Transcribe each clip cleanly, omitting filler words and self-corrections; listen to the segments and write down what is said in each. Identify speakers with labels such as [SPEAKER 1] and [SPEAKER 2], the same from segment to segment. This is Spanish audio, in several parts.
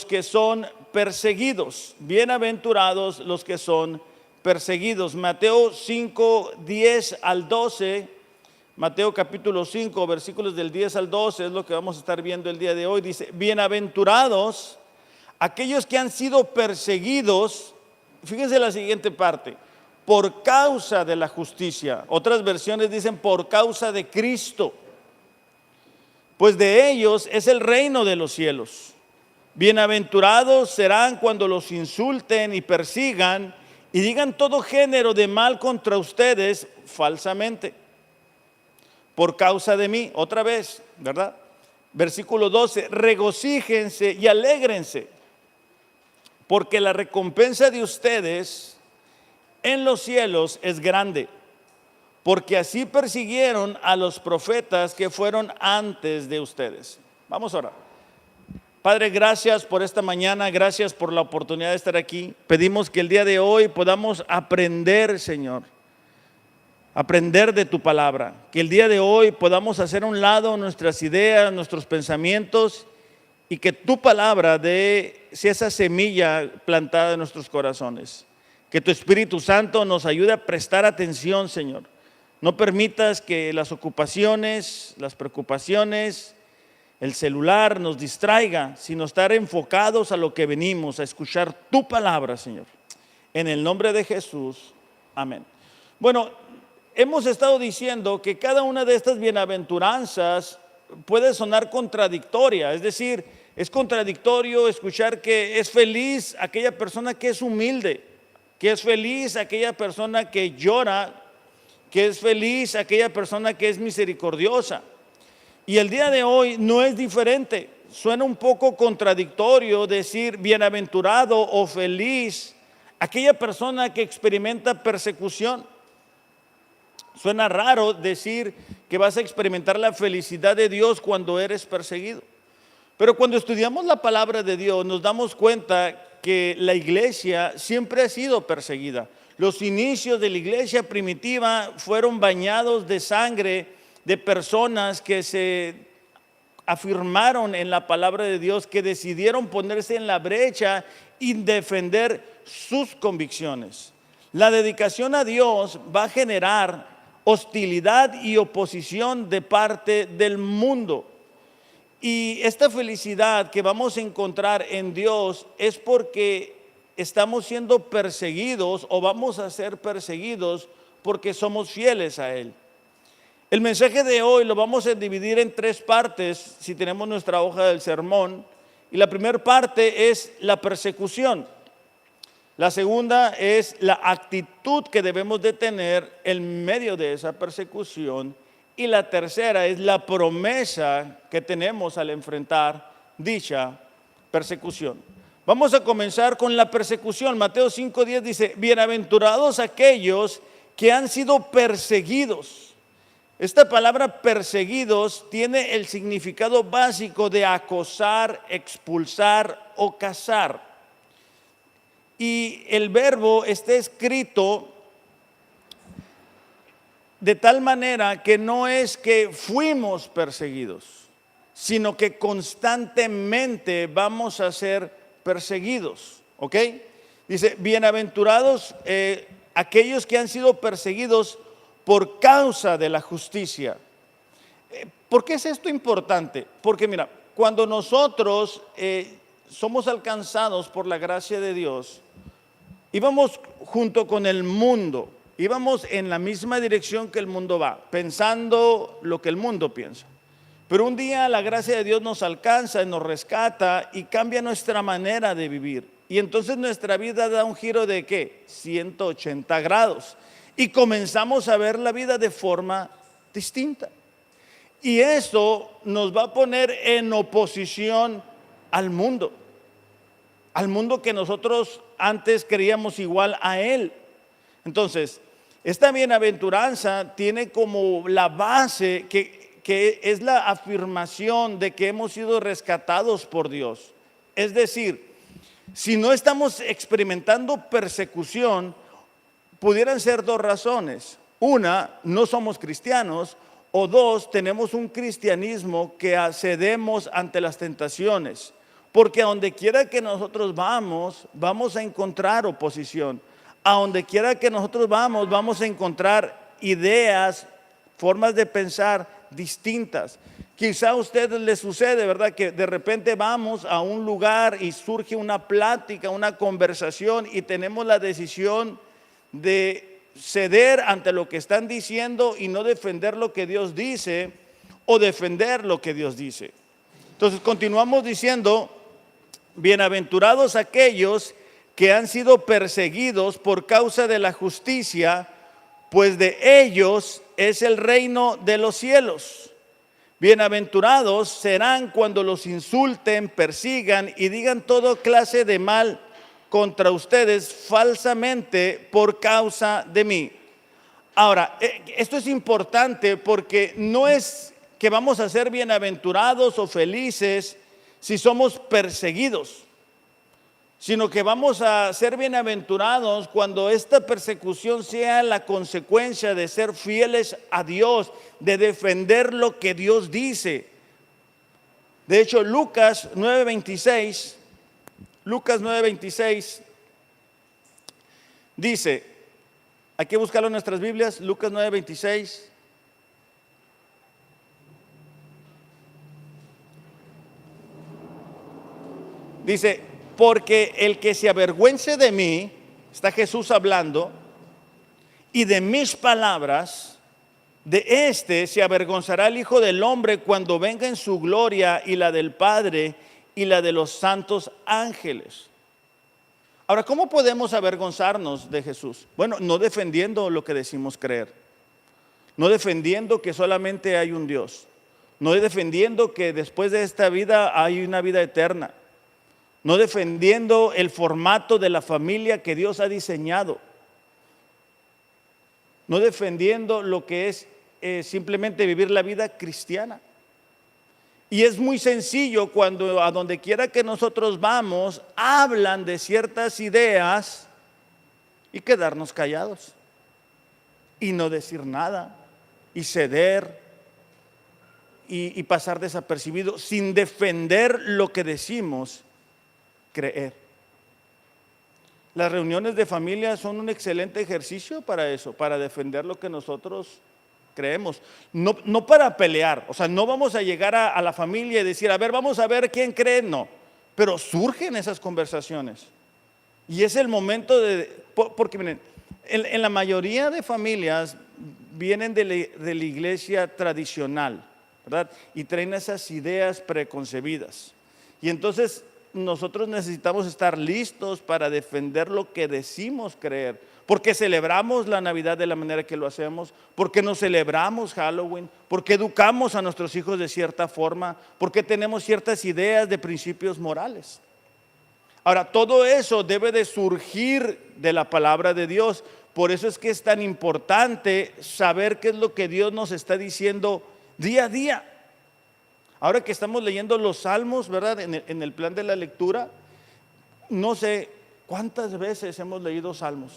[SPEAKER 1] que son perseguidos. Bienaventurados los que son perseguidos. Mateo 5, 10 al 12. Mateo capítulo 5, versículos del 10 al 12 es lo que vamos a estar viendo el día de hoy. Dice: bienaventurados aquellos que han sido perseguidos, fíjense la siguiente parte, por causa de la justicia. Otras versiones dicen por causa de Cristo, pues de ellos es el reino de los cielos. Bienaventurados serán cuando los insulten y persigan y digan todo género de mal contra ustedes falsamente, por causa de mí. Otra vez, ¿verdad? Versículo 12: regocíjense y alégrense, porque la recompensa de ustedes en los cielos es grande, porque así persiguieron a los profetas que fueron antes de ustedes. Vamos a orar. Padre, gracias por esta mañana, gracias por la oportunidad de estar aquí. Pedimos que el día de hoy podamos aprender, Señor, aprender de tu palabra. Que el día de hoy podamos hacer a un lado nuestras ideas, nuestros pensamientos, y que tu palabra sea esa semilla plantada en nuestros corazones. Que tu Espíritu Santo nos ayude a prestar atención, Señor. No permitas que las ocupaciones, las preocupaciones, el celular nos distraiga, sino estar enfocados a lo que venimos, a escuchar tu palabra, Señor. En el nombre de Jesús, amén. Bueno, hemos estado diciendo que cada una de estas bienaventuranzas puede sonar contradictoria, es decir, es contradictorio escuchar que es feliz aquella persona que es humilde, que es feliz aquella persona que llora, que es feliz aquella persona que es misericordiosa. Y el día de hoy no es diferente. Suena un poco contradictorio decir bienaventurado o feliz aquella persona que experimenta persecución. Suena raro decir que vas a experimentar la felicidad de Dios cuando eres perseguido. Pero cuando estudiamos la palabra de Dios nos damos cuenta que la iglesia siempre ha sido perseguida. Los inicios de la iglesia primitiva fueron bañados de sangre de personas que se afirmaron en la palabra de Dios, que decidieron ponerse en la brecha y defender sus convicciones. La dedicación a Dios va a generar hostilidad y oposición de parte del mundo. Y esta felicidad que vamos a encontrar en Dios es porque estamos siendo perseguidos o vamos a ser perseguidos porque somos fieles a Él. El mensaje de hoy lo vamos a dividir en 3 partes, si tenemos nuestra hoja del sermón. Y la primera parte es la persecución. La segunda es la actitud que debemos de tener en medio de esa persecución. Y la tercera es la promesa que tenemos al enfrentar dicha persecución. Vamos a comenzar con la persecución. Mateo 5:10 dice: bienaventurados aquellos que han sido perseguidos. Esta palabra perseguidos tiene el significado básico de acosar, expulsar o cazar. Y el verbo está escrito de tal manera que no es que fuimos perseguidos, sino que constantemente vamos a ser perseguidos. ¿Ok? Dice: bienaventurados aquellos que han sido perseguidos por causa de la justicia. ¿Por qué es esto importante? Porque mira, cuando nosotros somos alcanzados por la gracia de Dios, íbamos junto con el mundo, íbamos en la misma dirección que el mundo va, pensando lo que el mundo piensa. Pero un día la gracia de Dios nos alcanza y nos rescata y cambia nuestra manera de vivir. Y entonces nuestra vida da un giro de ¿qué? 180 grados. Y comenzamos a ver la vida de forma distinta. Y eso nos va a poner en oposición al mundo que nosotros antes creíamos igual a él. Entonces, esta bienaventuranza tiene como la base que es la afirmación de que hemos sido rescatados por Dios. Es decir, si no estamos experimentando persecución, pudieran ser 2 razones. Una, no somos cristianos, o 2, tenemos un cristianismo que cedemos ante las tentaciones. Porque a donde quiera que nosotros vamos a encontrar oposición. A donde quiera que nosotros vamos a encontrar ideas, formas de pensar distintas. Quizá a usted le sucede, ¿verdad? Que de repente vamos a un lugar y surge una plática, una conversación y tenemos la decisión de ceder ante lo que están diciendo y no defender lo que Dios dice o defender lo que Dios dice. Entonces continuamos diciendo, bienaventurados aquellos que han sido perseguidos por causa de la justicia, pues de ellos es el reino de los cielos. Bienaventurados serán cuando los insulten, persigan y digan toda clase de mal contra ustedes falsamente por causa de mí. Ahora, esto es importante porque no es que vamos a ser bienaventurados o felices si somos perseguidos, sino que vamos a ser bienaventurados cuando esta persecución sea la consecuencia de ser fieles a Dios, de defender lo que Dios dice. De hecho, Lucas 9:26 dice, hay que buscarlo en nuestras Biblias, Lucas 9:26. Dice, porque el que se avergüence de mí, está Jesús hablando, y de mis palabras, de este se avergonzará el Hijo del Hombre cuando venga en su gloria y la del Padre y la de los santos ángeles. Ahora, ¿cómo podemos avergonzarnos de Jesús? Bueno, no defendiendo lo que decimos creer, no defendiendo que solamente hay un Dios, no defendiendo que después de esta vida hay una vida eterna, no defendiendo el formato de la familia que Dios ha diseñado, no defendiendo lo que es simplemente vivir la vida cristiana. Y es muy sencillo cuando a donde quiera que nosotros vamos, hablan de ciertas ideas y quedarnos callados y no decir nada y ceder y pasar desapercibido sin defender lo que decimos creer. Las reuniones de familia son un excelente ejercicio para eso, para defender lo que nosotros creemos, no para pelear. O sea, no vamos a llegar a la familia y decir, a ver, vamos a ver quién cree, no, pero surgen esas conversaciones y es el momento porque miren, en la mayoría de familias vienen de la iglesia tradicional, ¿verdad? Y traen esas ideas preconcebidas y entonces nosotros necesitamos estar listos para defender lo que decimos creer, porque celebramos la Navidad de la manera que lo hacemos, porque nos celebramos Halloween, porque educamos a nuestros hijos de cierta forma, porque tenemos ciertas ideas de principios morales. Ahora, todo eso debe de surgir de la palabra de Dios. Por eso es que es tan importante saber qué es lo que Dios nos está diciendo día a día. Ahora que estamos leyendo los salmos, ¿verdad? En el plan de la lectura, no sé cuántas veces hemos leído salmos,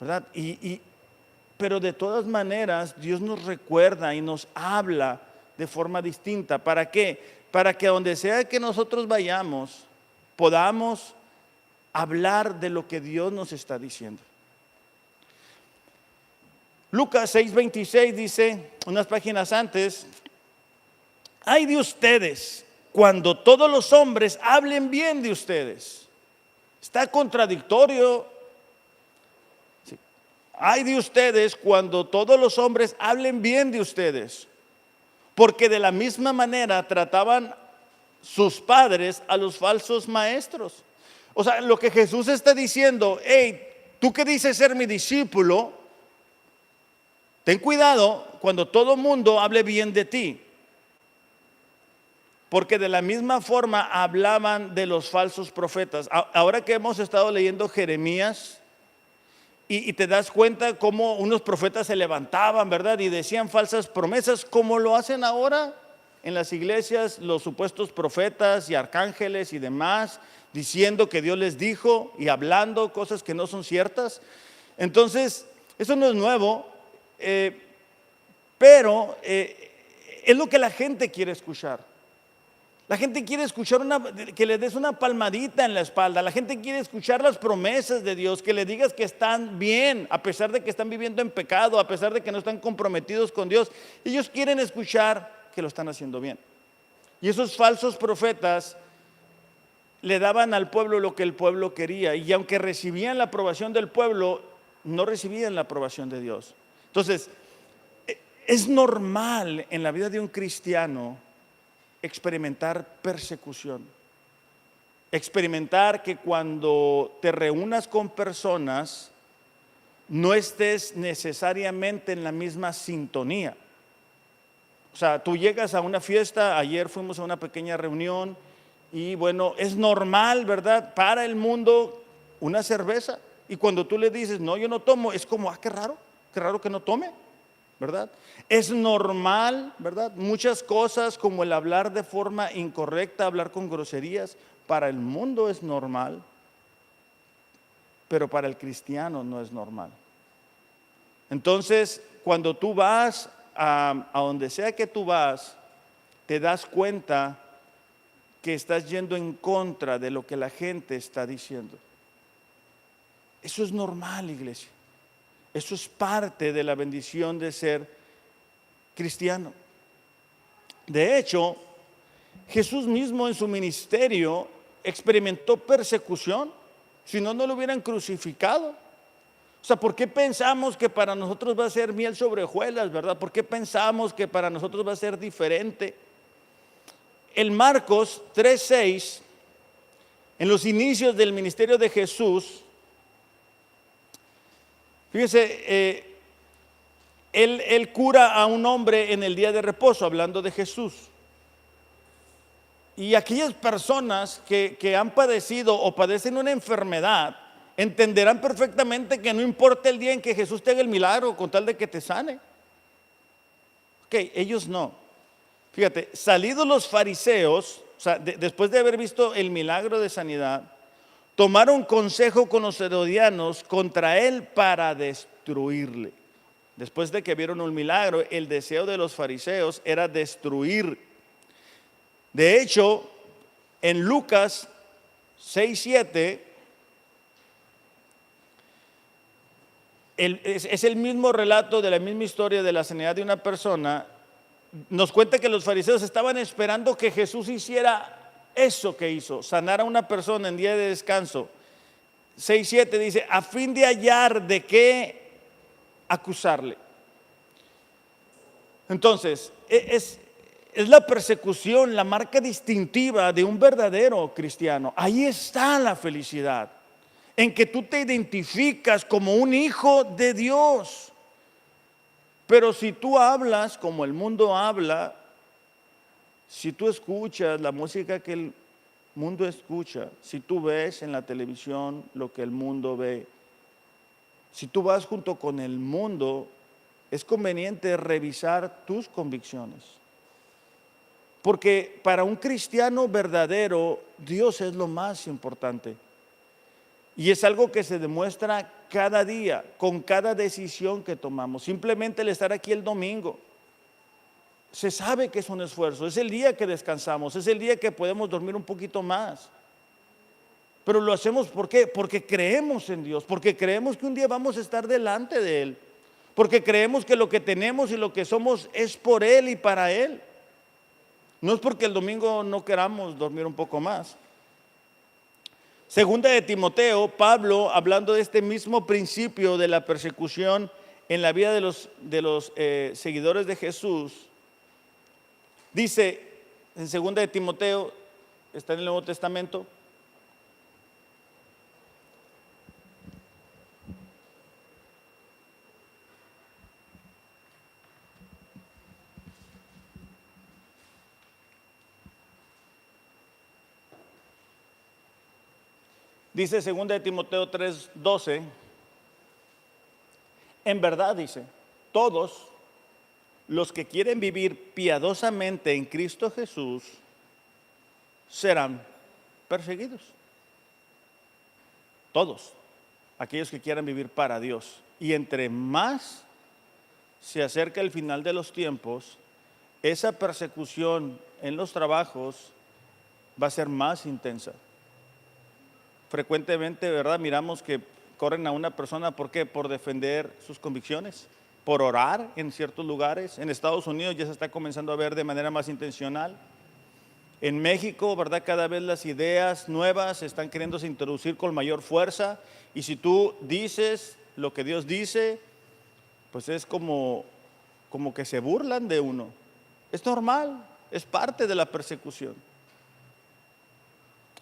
[SPEAKER 1] ¿verdad? Pero de todas maneras, Dios nos recuerda y nos habla de forma distinta. ¿Para qué? Para que donde sea que nosotros vayamos, podamos hablar de lo que Dios nos está diciendo. Lucas 6:26 dice, unas páginas antes, ay de ustedes cuando todos los hombres hablen bien de ustedes. Está contradictorio. Sí. Ay de ustedes cuando todos los hombres hablen bien de ustedes, porque de la misma manera trataban sus padres a los falsos maestros. O sea, lo que Jesús está diciendo, hey, tú que dices ser mi discípulo, ten cuidado cuando todo mundo hable bien de ti. Porque de la misma forma hablaban de los falsos profetas. Ahora que hemos estado leyendo Jeremías y te das cuenta cómo unos profetas se levantaban, ¿verdad? Y decían falsas promesas, como lo hacen ahora en las iglesias los supuestos profetas y arcángeles y demás, diciendo que Dios les dijo y hablando cosas que no son ciertas. Entonces, eso no es nuevo, pero es lo que la gente quiere escuchar. La gente quiere escuchar que le des una palmadita en la espalda. La gente quiere escuchar las promesas de Dios, que le digas que están bien, a pesar de que están viviendo en pecado, a pesar de que no están comprometidos con Dios. Ellos quieren escuchar que lo están haciendo bien. Y esos falsos profetas le daban al pueblo lo que el pueblo quería. Y aunque recibían la aprobación del pueblo, no recibían la aprobación de Dios. Entonces, es normal en la vida de un cristiano experimentar persecución, experimentar que cuando te reúnas con personas no estés necesariamente en la misma sintonía. O sea, tú llegas a una fiesta, ayer fuimos a una pequeña reunión y bueno, es normal, ¿verdad? Para el mundo una cerveza, y cuando tú le dices, no, yo no tomo, es como, qué raro que no tome, ¿verdad? Es normal, ¿verdad? Muchas cosas como el hablar de forma incorrecta, hablar con groserías, para el mundo es normal, pero para el cristiano no es normal. Entonces, cuando tú vas a donde sea que tú vas, te das cuenta que estás yendo en contra de lo que la gente está diciendo. Eso es normal, iglesia. Eso es parte de la bendición de ser cristiano. De hecho, Jesús mismo en su ministerio experimentó persecución, si no, no lo hubieran crucificado. O sea, ¿por qué pensamos que para nosotros va a ser miel sobre hojuelas, verdad? ¿Por qué pensamos que para nosotros va a ser diferente? En Marcos 3:6, en los inicios del ministerio de Jesús, fíjese, él cura a un hombre en el día de reposo, hablando de Jesús. Y aquellas personas que han padecido o padecen una enfermedad, entenderán perfectamente que no importa el día en que Jesús te haga el milagro con tal de que te sane. Ok, ellos no. Fíjate, salidos los fariseos, o sea, después de haber visto el milagro de sanidad, tomaron consejo con los herodianos contra él para destruirle. Después de que vieron un milagro, el deseo de los fariseos era destruir. De hecho, en Lucas 6:7, es el mismo relato de la misma historia de la sanidad de una persona. Nos cuenta que los fariseos estaban esperando que Jesús hiciera eso que hizo, sanar a una persona en día de descanso. 6:7 dice, a fin de hallar de qué acusarle. Entonces, es la persecución la marca distintiva de un verdadero cristiano. Ahí está la felicidad, en que tú te identificas como un hijo de Dios. Pero si tú hablas como el mundo habla, si tú escuchas la música que el mundo escucha, si tú ves en la televisión lo que el mundo ve, si tú vas junto con el mundo, es conveniente revisar tus convicciones. Porque para un cristiano verdadero, Dios es lo más importante. Y es algo que se demuestra cada día, con cada decisión que tomamos. Simplemente el estar aquí el domingo, se sabe que es un esfuerzo. Es el día que descansamos, es el día que podemos dormir un poquito más. Pero lo hacemos ¿por qué? Porque creemos en Dios, porque creemos que un día vamos a estar delante de Él, porque creemos que lo que tenemos y lo que somos es por Él y para Él. No es porque el domingo no queramos dormir un poco más. Segunda de Timoteo, Pablo, hablando de este mismo principio de la persecución en la vida de los seguidores de Jesús, dice en segunda de Timoteo, está en el Nuevo Testamento, dice 2 de Timoteo 3:12, en verdad dice, todos los que quieren vivir piadosamente en Cristo Jesús serán perseguidos. Todos, aquellos que quieran vivir para Dios. Y entre más se acerca el final de los tiempos, esa persecución en los trabajos, va a ser más intensa. Frecuentemente, ¿verdad? Miramos que corren a una persona, ¿por qué? Por defender sus convicciones, por orar en ciertos lugares. En Estados Unidos ya se está comenzando a ver de manera más intencional. En México, ¿verdad? Cada vez las ideas nuevas están queriéndose introducir con mayor fuerza. Y si tú dices lo que Dios dice, pues es como que se burlan de uno. Es normal, es parte de la persecución.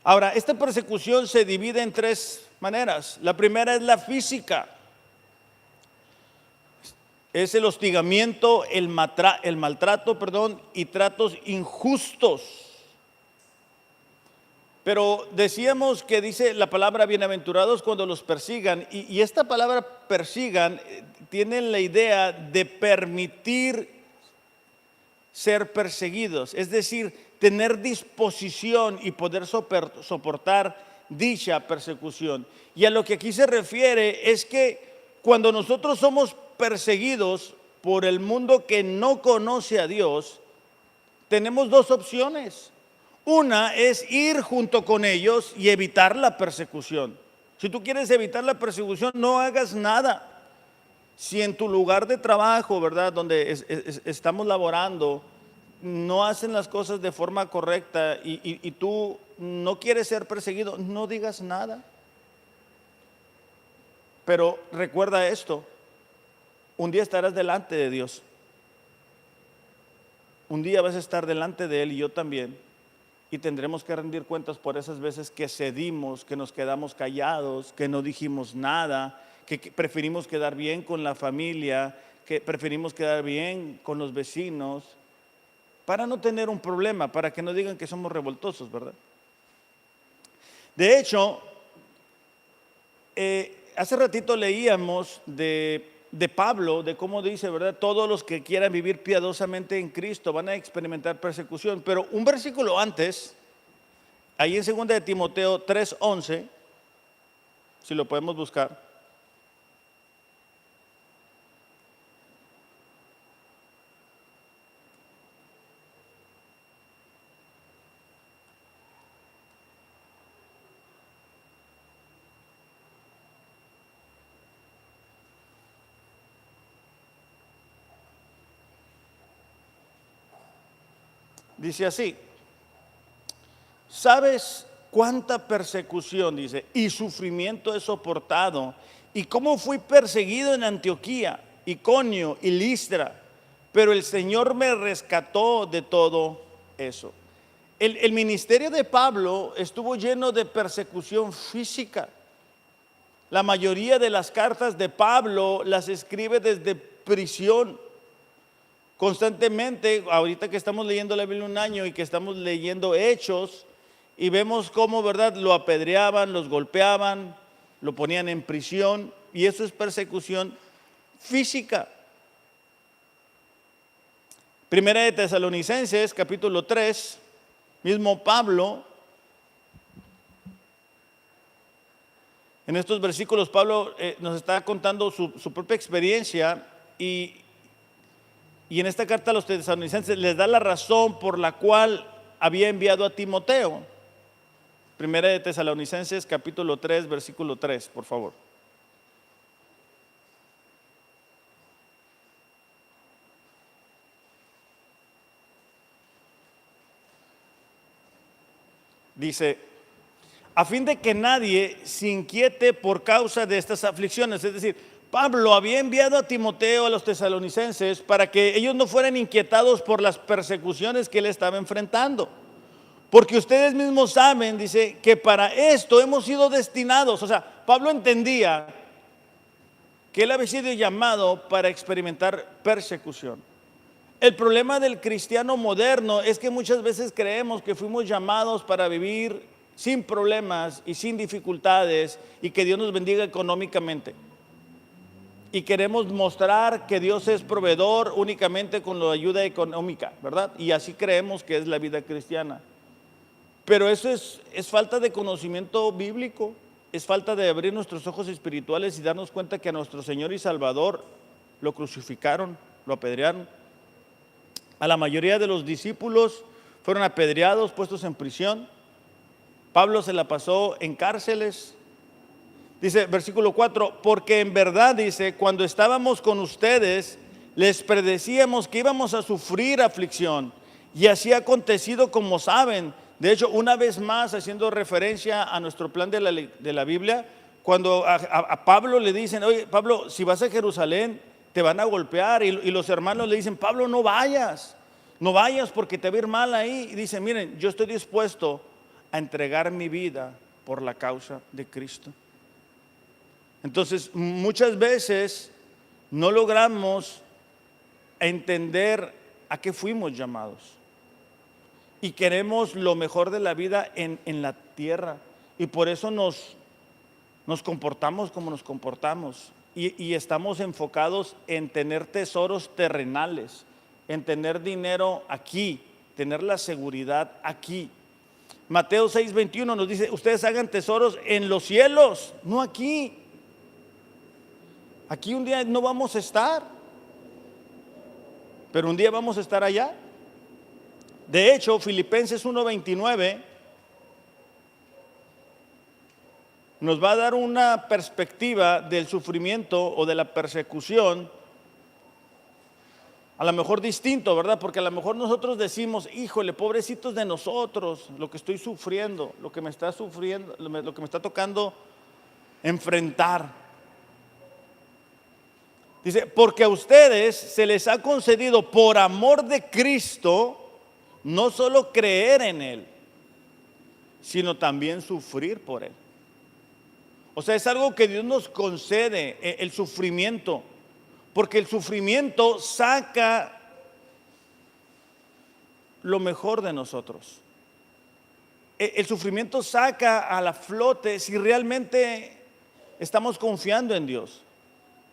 [SPEAKER 1] Ahora, esta persecución se divide en tres maneras. La primera es la física. Es el hostigamiento, el maltrato, y tratos injustos. Pero decíamos que dice la palabra bienaventurados cuando los persigan. Y esta palabra persigan tiene la idea de permitir ser perseguidos. Es decir, tener disposición y poder soportar dicha persecución. Y a lo que aquí se refiere es que cuando nosotros somos perseguidos por el mundo que no conoce a Dios, tenemos dos opciones. Una es ir junto con ellos y evitar la persecución. Si tú quieres evitar la persecución, no hagas nada. Si en tu lugar de trabajo, ¿verdad? Donde estamos laborando, no hacen las cosas de forma correcta y tú no quieres ser perseguido, no digas nada. Pero recuerda esto, un día estarás delante de Dios. Un día vas a estar delante de Él y yo también. Y tendremos que rendir cuentas por esas veces que cedimos, que nos quedamos callados, que no dijimos nada, que preferimos quedar bien con la familia, que preferimos quedar bien con los vecinos, para no tener un problema, para que no digan que somos revoltosos, ¿verdad? De hecho, hace ratito leíamos de Pablo, de cómo dice, ¿verdad? Todos los que quieran vivir piadosamente en Cristo van a experimentar persecución. Pero un versículo antes, ahí en 2 de Timoteo 3:11, si lo podemos buscar. Dice así: ¿sabes cuánta persecución, dice, y sufrimiento he soportado? Y cómo fui perseguido en Antioquía, Iconio y Listra, pero el Señor me rescató de todo eso. El ministerio de Pablo estuvo lleno de persecución física. La mayoría de las cartas de Pablo las escribe desde prisión. Constantemente, ahorita que estamos leyendo la Biblia un año y que estamos leyendo Hechos, y vemos cómo, ¿verdad?, lo apedreaban, los golpeaban, lo ponían en prisión, y eso es persecución física. Primera de Tesalonicenses, capítulo 3, mismo Pablo, en estos versículos Pablo nos está contando su propia experiencia y en esta carta a los tesalonicenses les da la razón por la cual había enviado a Timoteo. Primera de Tesalonicenses, capítulo 3, versículo 3, por favor. Dice: a fin de que nadie se inquiete por causa de estas aflicciones. Es decir, Pablo había enviado a Timoteo a los tesalonicenses para que ellos no fueran inquietados por las persecuciones que él estaba enfrentando. Porque ustedes mismos saben, dice, que para esto hemos sido destinados. O sea, Pablo entendía que él había sido llamado para experimentar persecución. El problema del cristiano moderno es que muchas veces creemos que fuimos llamados para vivir sin problemas y sin dificultades y que Dios nos bendiga económicamente. Y queremos mostrar que Dios es proveedor únicamente con la ayuda económica, ¿verdad? Y así creemos que es la vida cristiana. Pero eso es falta de conocimiento bíblico, es falta de abrir nuestros ojos espirituales y darnos cuenta que a nuestro Señor y Salvador lo crucificaron, lo apedrearon. A la mayoría de los discípulos fueron apedreados, puestos en prisión. Pablo se la pasó en cárceles. Dice versículo 4, porque en verdad, dice, cuando estábamos con ustedes, les predecíamos que íbamos a sufrir aflicción, y así ha acontecido como saben. De hecho, una vez más, haciendo referencia a nuestro plan de la Biblia, cuando a Pablo le dicen, oye, Pablo, si vas a Jerusalén, te van a golpear, y los hermanos le dicen, Pablo, no vayas porque te va a ir mal ahí. Y dice, miren, yo estoy dispuesto a entregar mi vida por la causa de Cristo. Entonces, muchas veces no logramos entender a qué fuimos llamados, y queremos lo mejor de la vida en la tierra, y por eso nos comportamos como nos comportamos, y estamos enfocados en tener tesoros terrenales, en tener dinero aquí, tener la seguridad aquí. Mateo 6:21 nos dice, ustedes hagan tesoros en los cielos, no aquí. Aquí un día no vamos a estar, pero un día vamos a estar allá. De hecho, Filipenses 1:29 nos va a dar una perspectiva del sufrimiento o de la persecución, a lo mejor distinto, ¿verdad? Porque a lo mejor nosotros decimos, híjole, pobrecitos de nosotros, lo que estoy sufriendo, lo que me está tocando enfrentar. Dice, porque a ustedes se les ha concedido por amor de Cristo, no solo creer en Él, sino también sufrir por Él. O sea, es algo que Dios nos concede, el sufrimiento, porque el sufrimiento saca lo mejor de nosotros. El sufrimiento saca a la flote si realmente estamos confiando en Dios.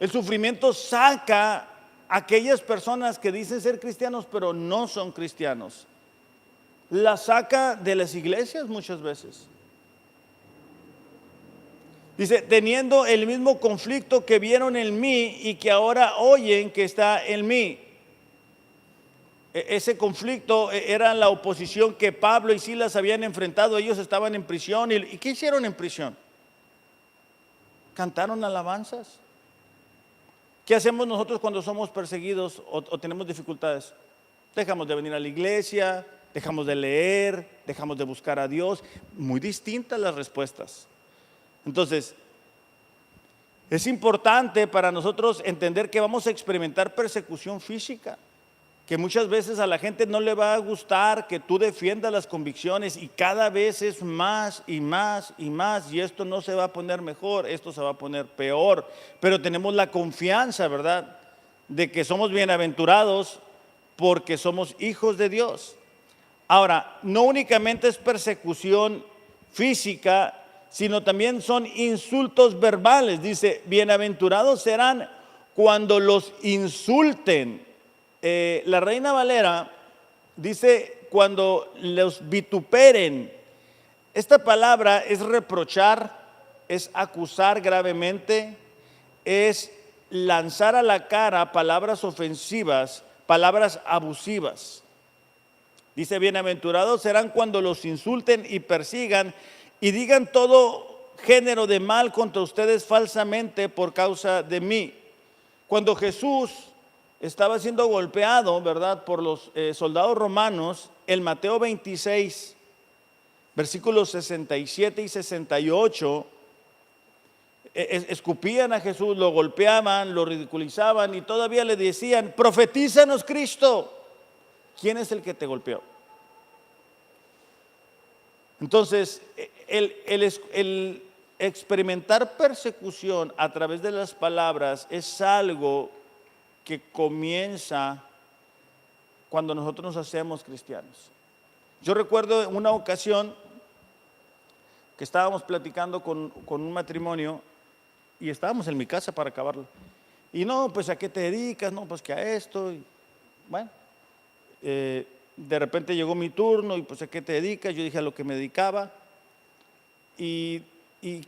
[SPEAKER 1] El sufrimiento saca a aquellas personas que dicen ser cristianos pero no son cristianos. La saca de las iglesias muchas veces. Dice, teniendo el mismo conflicto que vieron en mí y que ahora oyen que está en mí. Ese conflicto era la oposición que Pablo y Silas habían enfrentado. Ellos estaban en prisión. ¿Y qué hicieron en prisión? Cantaron alabanzas. ¿Qué hacemos nosotros cuando somos perseguidos o tenemos dificultades? Dejamos de venir a la iglesia, dejamos de leer, dejamos de buscar a Dios. Muy distintas las respuestas. Entonces, es importante para nosotros entender que vamos a experimentar persecución física, que muchas veces a la gente no le va a gustar que tú defiendas las convicciones, y cada vez es más y más y más, y esto no se va a poner mejor, esto se va a poner peor, pero tenemos la confianza, ¿verdad?, de que somos bienaventurados porque somos hijos de Dios. Ahora, no únicamente es persecución física, sino también son insultos verbales. Dice, bienaventurados serán cuando los insulten. La Reina Valera dice, cuando los vituperen. Esta palabra es reprochar, es acusar gravemente, es lanzar a la cara palabras ofensivas, palabras abusivas. Dice, bienaventurados serán cuando los insulten y persigan y digan todo género de mal contra ustedes falsamente por causa de mí. Cuando Jesús estaba siendo golpeado, ¿verdad?, por los soldados romanos, en Mateo 26, versículos 67 y 68, escupían a Jesús, lo golpeaban, lo ridiculizaban y todavía le decían, profetízanos Cristo. ¿Quién es el que te golpeó? Entonces, el experimentar persecución a través de las palabras es algo que comienza cuando nosotros nos hacemos cristianos. Yo recuerdo en una ocasión que estábamos platicando con un matrimonio y estábamos en mi casa para acabarlo. Y no, pues ¿a qué te dedicas? No, pues que a esto. Y, bueno, de repente llegó mi turno y pues ¿a qué te dedicas? Yo dije a lo que me dedicaba. ¿Y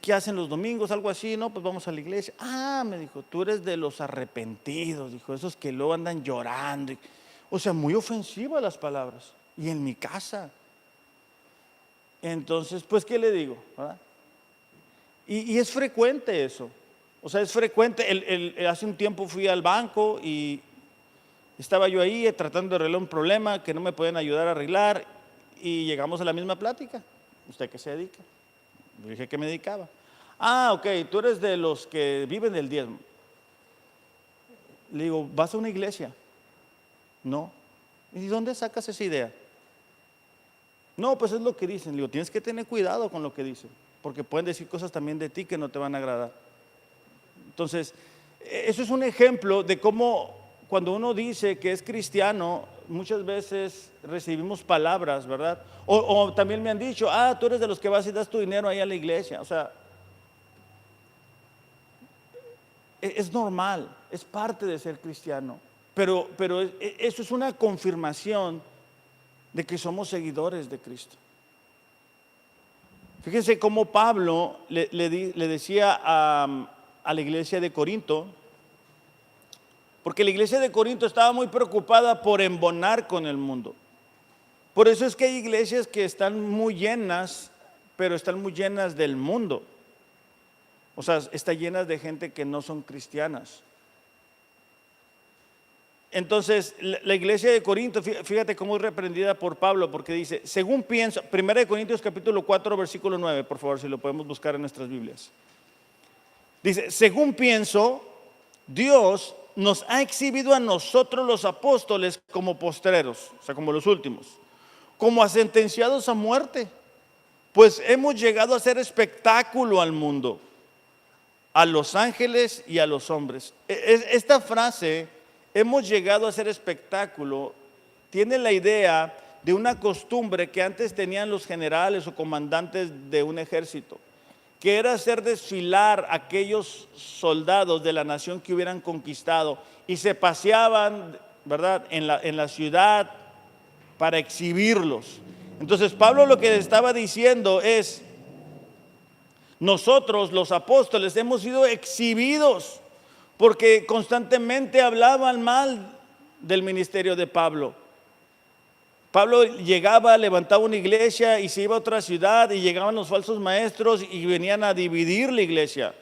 [SPEAKER 1] qué hacen los domingos? Algo así, ¿no? Pues vamos a la iglesia. Ah, me dijo, tú eres de los arrepentidos, dijo, esos que luego andan llorando. O sea, muy ofensivas las palabras. Y en mi casa. Entonces, pues, ¿qué le digo? ¿Verdad? Y es frecuente eso. O sea, es frecuente. Hace un tiempo fui al banco y estaba yo ahí tratando de arreglar un problema que no me podían ayudar a arreglar y llegamos a la misma plática. ¿Usted qué se dedica? Le dije que me dedicaba. Ah, ok, tú eres de los que viven del diezmo. Le digo, ¿vas a una iglesia? No. ¿Y dónde sacas esa idea? No, pues es lo que dicen. Le digo, tienes que tener cuidado con lo que dicen, porque pueden decir cosas también de ti que no te van a agradar. Entonces, eso es un ejemplo de cómo cuando uno dice que es cristiano, muchas veces recibimos palabras, ¿verdad? O también me han dicho, tú eres de los que vas y das tu dinero ahí a la iglesia. O sea, es normal, es parte de ser cristiano, pero eso es una confirmación de que somos seguidores de Cristo. Fíjense cómo Pablo le decía a la iglesia de Corinto, porque la iglesia de Corinto estaba muy preocupada por embonar con el mundo. Por eso es que hay iglesias que están muy llenas, pero están muy llenas del mundo. O sea, están llenas de gente que no son cristianas. Entonces, la iglesia de Corinto, fíjate cómo es reprendida por Pablo, porque dice, según pienso, 1 Corintios capítulo 4, versículo 9, por favor, si lo podemos buscar en nuestras Biblias. Dice, según pienso, Dios nos ha exhibido a nosotros los apóstoles como postreros, o sea, como los últimos, como a sentenciados a muerte, pues hemos llegado a hacer espectáculo al mundo, a los ángeles y a los hombres. Esta frase, hemos llegado a hacer espectáculo, tiene la idea de una costumbre que antes tenían los generales o comandantes de un ejército, que era hacer desfilar a aquellos soldados de la nación que hubieran conquistado y se paseaban, ¿verdad?, en la ciudad para exhibirlos. Entonces Pablo lo que estaba diciendo es, nosotros los apóstoles hemos sido exhibidos porque constantemente hablaban mal del ministerio de Pablo. Pablo llegaba, levantaba una iglesia y se iba a otra ciudad y llegaban los falsos maestros y venían a dividir la iglesia.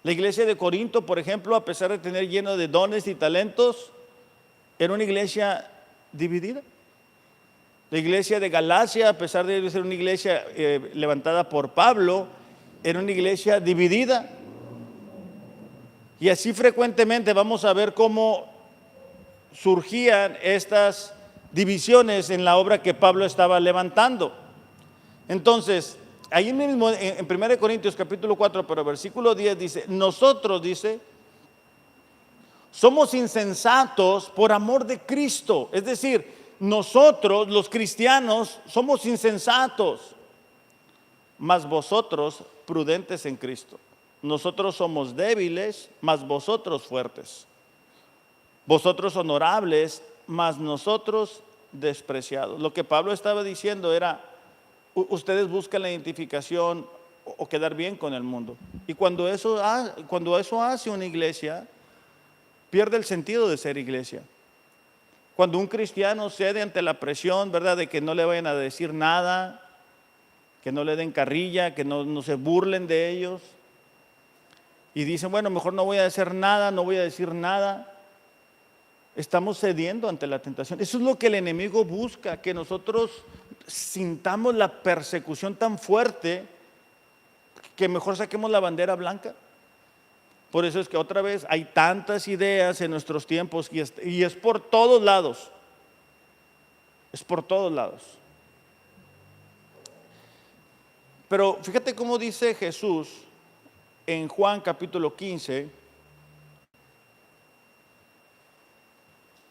[SPEAKER 1] La iglesia de Corinto, por ejemplo, a pesar de tener lleno de dones y talentos, era una iglesia dividida. La iglesia de Galacia, a pesar de ser una iglesia levantada por Pablo, era una iglesia dividida. Y así frecuentemente vamos a ver cómo surgían estas divisiones en la obra que Pablo estaba levantando. Entonces, ahí mismo en 1 Corintios capítulo 4, pero versículo 10 dice, nosotros, dice, somos insensatos por amor de Cristo. Es decir, nosotros los cristianos somos insensatos, mas vosotros prudentes en Cristo. Nosotros somos débiles, mas vosotros fuertes. Vosotros honorables, mas nosotros despreciados. Lo que Pablo estaba diciendo era, ustedes buscan la identificación o quedar bien con el mundo. Y cuando eso hace una iglesia, pierde el sentido de ser iglesia. Cuando un cristiano cede ante la presión, ¿verdad?, de que no le vayan a decir nada, que no le den carrilla, que no se burlen de ellos, y dicen, bueno, mejor no voy a hacer nada, no voy a decir nada. Estamos cediendo ante la tentación. Eso es lo que el enemigo busca, que nosotros sintamos la persecución tan fuerte que mejor saquemos la bandera blanca. Por eso es que otra vez hay tantas ideas en nuestros tiempos y es por todos lados. Es por todos lados. Pero fíjate cómo dice Jesús en Juan capítulo 15,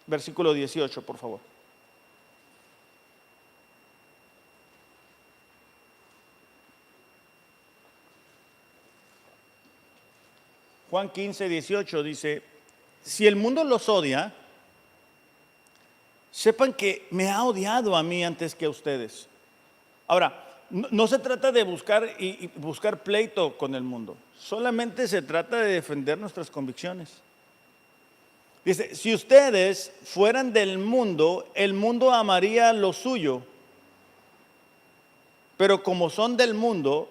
[SPEAKER 1] versículo 18, por favor. Juan 15, 18 dice, si el mundo los odia, sepan que me ha odiado a mí antes que a ustedes. Ahora, no se trata de buscar pleito con el mundo, solamente se trata de defender nuestras convicciones. Dice, si ustedes fueran del mundo, el mundo amaría lo suyo. pero como son del mundo,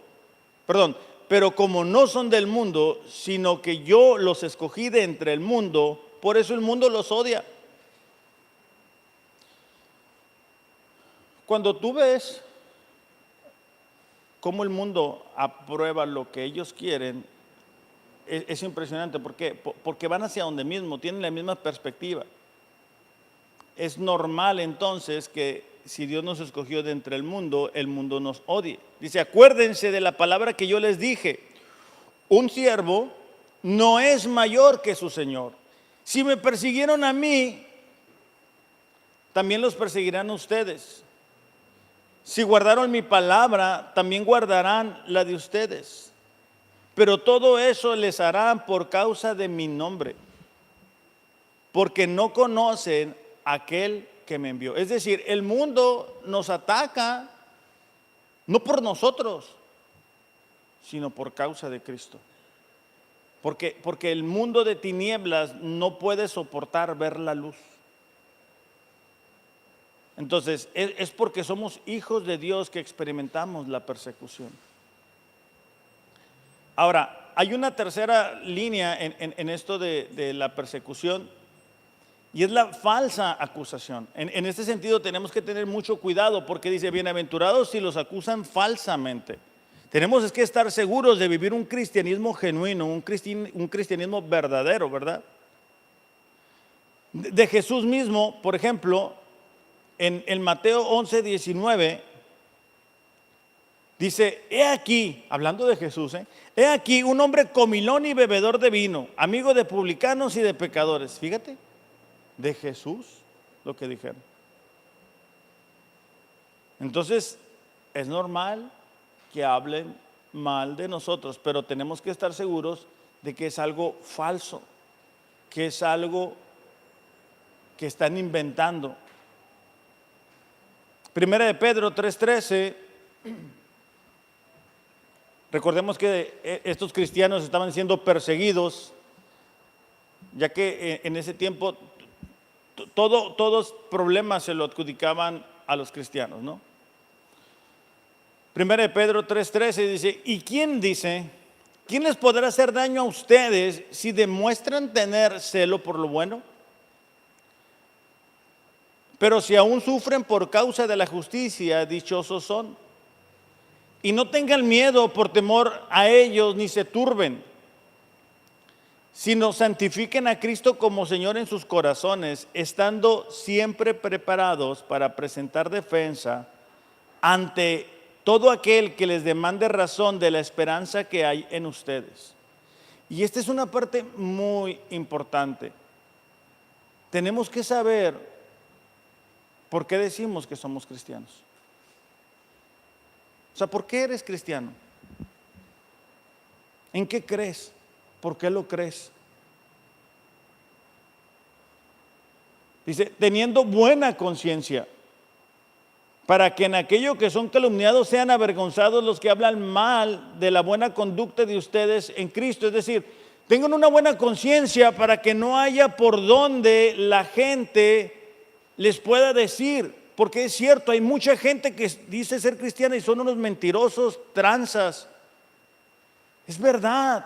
[SPEAKER 1] perdón, pero como no son del mundo, sino que yo los escogí de entre el mundo, por eso el mundo los odia. Cuando tú ves cómo el mundo aprueba lo que ellos quieren, es impresionante. ¿Por qué? Porque van hacia donde mismo, tienen la misma perspectiva. Es normal entonces que si Dios nos escogió de entre el mundo nos odie. Dice, acuérdense de la palabra que yo les dije, un siervo no es mayor que su Señor. Si me persiguieron a mí, también los perseguirán a ustedes. Si guardaron mi palabra, también guardarán la de ustedes. Pero todo eso les harán por causa de mi nombre, porque no conocen a aquel que me envió. Es decir, el mundo nos ataca no por nosotros, sino por causa de Cristo. Porque el mundo de tinieblas no puede soportar ver la luz. Entonces, es porque somos hijos de Dios que experimentamos la persecución. Ahora, hay una tercera línea en esto de la persecución, y es la falsa acusación. En este sentido tenemos que tener mucho cuidado, porque dice, bienaventurados si los acusan falsamente. Tenemos que estar seguros de vivir un cristianismo genuino, un cristianismo verdadero, ¿verdad? De Jesús mismo, por ejemplo, en Mateo 11:19, dice, he aquí, hablando de Jesús, he aquí un hombre comilón y bebedor de vino, amigo de publicanos y de pecadores. Fíjate, de Jesús lo que dijeron. Entonces, es normal que hablen mal de nosotros, pero tenemos que estar seguros de que es algo falso, que es algo que están inventando. Primera de Pedro 3:13, recordemos que estos cristianos estaban siendo perseguidos, ya que en ese tiempo todos problemas se lo adjudicaban a los cristianos, ¿no? Primera de Pedro 3:13 dice, ¿y quién dice? ¿Quién les podrá hacer daño a ustedes si demuestran tener celo por lo bueno? Pero si aún sufren por causa de la justicia, dichosos son. Y no tengan miedo por temor a ellos, ni se turben, sino santifiquen a Cristo como Señor en sus corazones, estando siempre preparados para presentar defensa ante todo aquel que les demande razón de la esperanza que hay en ustedes. Y esta es una parte muy importante. Tenemos que saber por qué decimos que somos cristianos. O sea, ¿por qué eres cristiano? ¿En qué crees? ¿Por qué lo crees? Dice, teniendo buena conciencia, para que en aquello que son calumniados sean avergonzados los que hablan mal de la buena conducta de ustedes en Cristo. Es decir, tengan una buena conciencia para que no haya por donde la gente les pueda decir, porque es cierto, hay mucha gente que dice ser cristiana y son unos mentirosos, tranzas. Es verdad.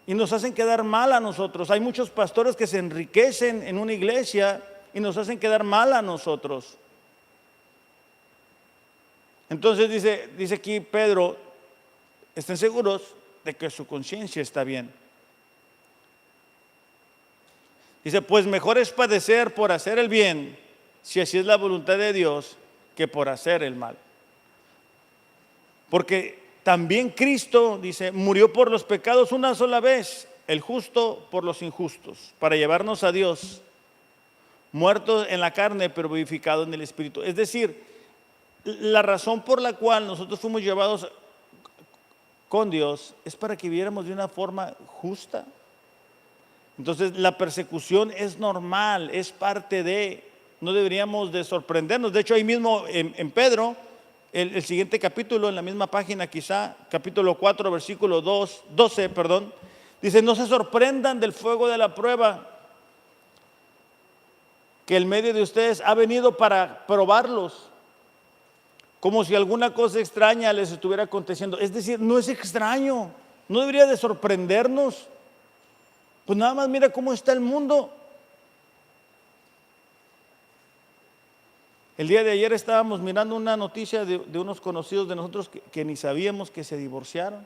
[SPEAKER 1] Y nos hacen quedar mal a nosotros. Hay muchos pastores que se enriquecen en una iglesia y nos hacen quedar mal a nosotros. Entonces dice aquí Pedro, estén seguros de que su conciencia está bien. Dice, pues mejor es padecer por hacer el bien, si así es la voluntad de Dios, que por hacer el mal. Porque también Cristo, dice, murió por los pecados una sola vez, el justo por los injustos, para llevarnos a Dios, muerto en la carne, pero vivificado en el Espíritu. Es decir, la razón por la cual nosotros fuimos llevados con Dios es para que viviéramos de una forma justa. Entonces, la persecución es normal, es parte de, no deberíamos de sorprendernos. De hecho, ahí mismo en Pedro, el siguiente capítulo, en la misma página quizá, capítulo 4, versículo 12, dice, no se sorprendan del fuego de la prueba, que el medio de ustedes ha venido para probarlos, como si alguna cosa extraña les estuviera aconteciendo. Es decir, no es extraño, no debería de sorprendernos. Pues nada más mira cómo está el mundo. El día de ayer estábamos mirando una noticia de unos conocidos de nosotros que ni sabíamos que se divorciaron.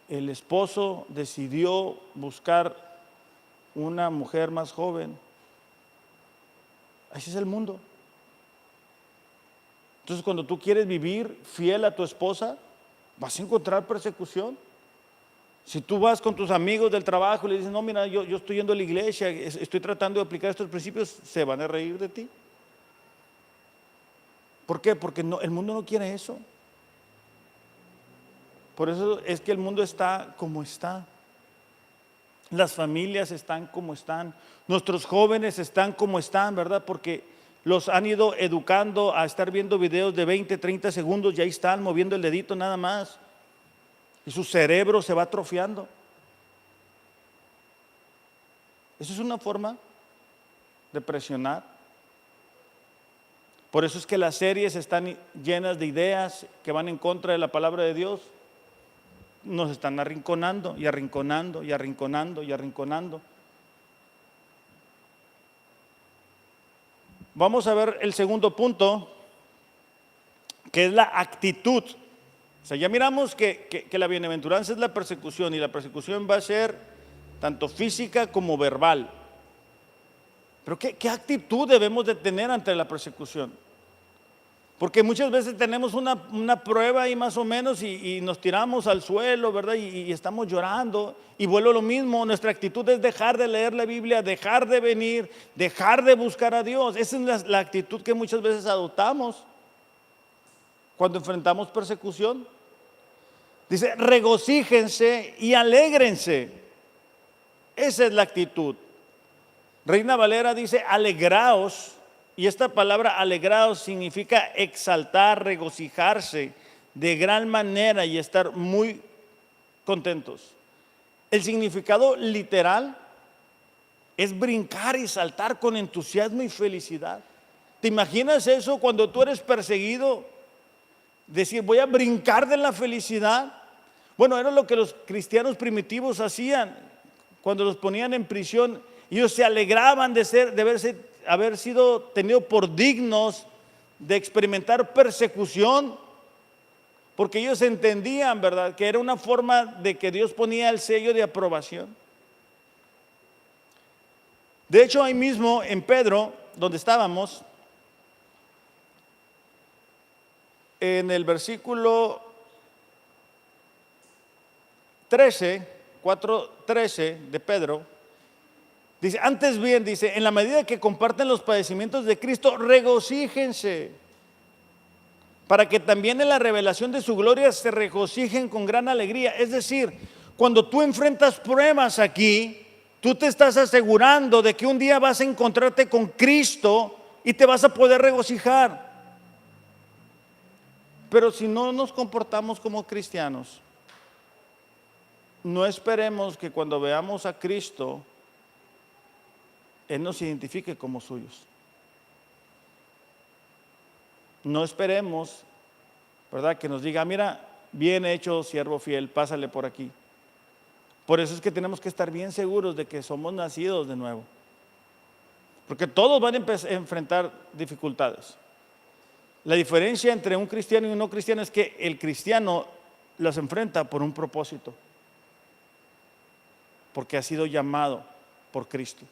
[SPEAKER 1] El esposo decidió buscar una mujer más joven. Así es el mundo. Entonces, cuando tú quieres vivir fiel a tu esposa, vas a encontrar persecución. Si tú vas con tus amigos del trabajo y le dices, no, mira, yo estoy yendo a la iglesia, estoy tratando de aplicar estos principios, se van a reír de ti. ¿Por qué? Porque el mundo no quiere eso. Por eso es que el mundo está como está. Las familias están como están. Nuestros jóvenes están como están, ¿verdad? Porque los han ido educando a estar viendo videos de 20, 30 segundos y ahí están moviendo el dedito nada más. Y su cerebro se va atrofiando. Eso es una forma de presionar. Por eso es que las series están llenas de ideas que van en contra de la palabra de Dios. Nos están arrinconando y arrinconando y arrinconando y arrinconando. Vamos a ver el segundo punto, que es la actitud. O sea, ya miramos que la bienaventuranza es la persecución, y la persecución va a ser tanto física como verbal. Pero ¿qué actitud debemos de tener ante la persecución? Porque muchas veces tenemos una prueba ahí más o menos y nos tiramos al suelo, ¿verdad? Y estamos llorando, y vuelvo a lo mismo. Nuestra actitud es dejar de leer la Biblia, dejar de venir, dejar de buscar a Dios. Esa es la actitud que muchas veces adoptamos cuando enfrentamos persecución. Dice, regocíjense y alégrense. Esa es la actitud. Reina Valera dice, alegraos. Y esta palabra alegraos significa exaltar, regocijarse de gran manera y estar muy contentos. El significado literal es brincar y saltar con entusiasmo y felicidad. ¿Te imaginas eso cuando tú eres perseguido? Decir, voy a brincar de la felicidad. Bueno, era lo que los cristianos primitivos hacían cuando los ponían en prisión. Ellos se alegraban de haber sido tenidos por dignos de experimentar persecución, porque ellos entendían, ¿verdad?, que era una forma de que Dios ponía el sello de aprobación. De hecho, ahí mismo en Pedro, donde estábamos, en el versículo 4:13 de Pedro, dice, antes bien, dice, en la medida que comparten los padecimientos de Cristo, regocíjense, para que también en la revelación de su gloria se regocijen con gran alegría. Es decir, cuando tú enfrentas pruebas aquí, tú te estás asegurando de que un día vas a encontrarte con Cristo y te vas a poder regocijar. Pero si no nos comportamos como cristianos, no esperemos que cuando veamos a Cristo, Él nos identifique como suyos. No esperemos, ¿verdad?, que nos diga, mira, bien hecho, siervo fiel, pásale por aquí. Por eso es que tenemos que estar bien seguros de que somos nacidos de nuevo. Porque todos van a enfrentar dificultades. La diferencia entre un cristiano y un no cristiano es que el cristiano las enfrenta por un propósito, porque ha sido llamado por Cristo.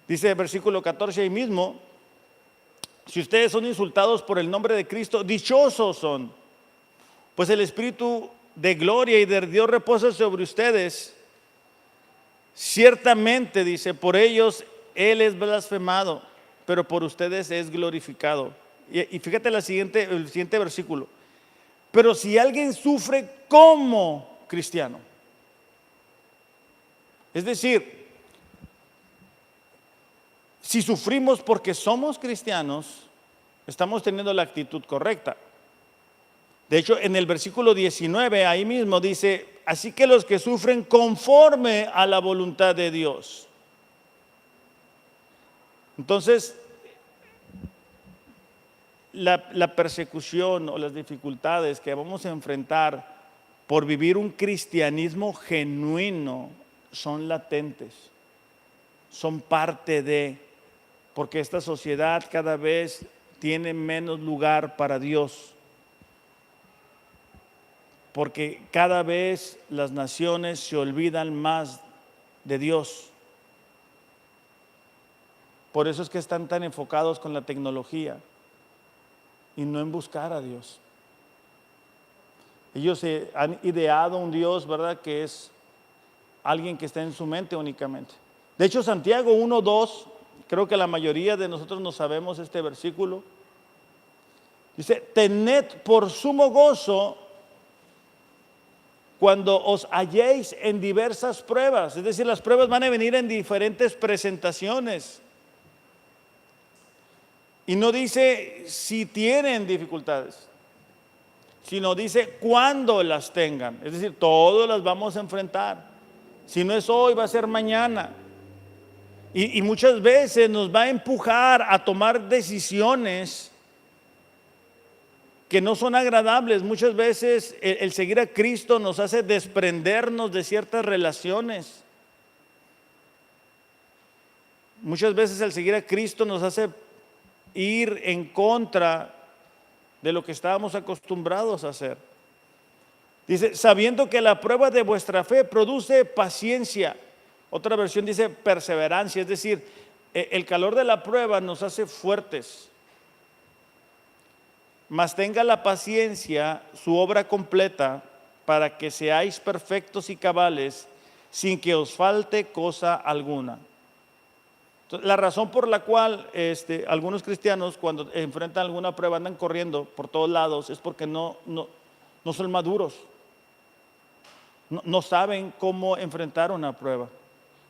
[SPEAKER 1] Dice el versículo 14 ahí mismo, si ustedes son insultados por el nombre de Cristo, dichosos son, pues el Espíritu de gloria y de Dios reposa sobre ustedes. Ciertamente, dice, por ellos Él es blasfemado, pero por ustedes es glorificado. Y fíjate el siguiente versículo. Pero si alguien sufre como cristiano, es decir, si sufrimos porque somos cristianos, estamos teniendo la actitud correcta. De hecho, en el versículo 19, ahí mismo dice, así que los que sufren conforme a la voluntad de Dios. Entonces, la persecución o las dificultades que vamos a enfrentar por vivir un cristianismo genuino son latentes, son parte de, porque esta sociedad cada vez tiene menos lugar para Dios, porque cada vez las naciones se olvidan más de Dios. Por eso es que están tan enfocados con la tecnología y no en buscar a Dios. Ellos han ideado un Dios, ¿verdad?, que es alguien que está en su mente únicamente. De hecho, Santiago 1:2, creo que la mayoría de nosotros no sabemos este versículo. Dice: tened por sumo gozo cuando os halléis en diversas pruebas. Es decir, las pruebas van a venir en diferentes presentaciones. Y no dice si tienen dificultades, sino dice cuando las tengan. Es decir, todos las vamos a enfrentar. Si no es hoy, va a ser mañana. Y muchas veces nos va a empujar a tomar decisiones que no son agradables. Muchas veces el seguir a Cristo nos hace desprendernos de ciertas relaciones. Muchas veces el seguir a Cristo nos hace ir en contra de lo que estábamos acostumbrados a hacer. Dice: sabiendo que la prueba de vuestra fe produce paciencia. Otra versión dice perseverancia, es decir, el calor de la prueba nos hace fuertes. Mas tenga la paciencia su obra completa, para que seáis perfectos y cabales, sin que os falte cosa alguna. Entonces, la razón por la cual algunos cristianos, cuando enfrentan alguna prueba, andan corriendo por todos lados, es porque no son maduros. No saben cómo enfrentar una prueba.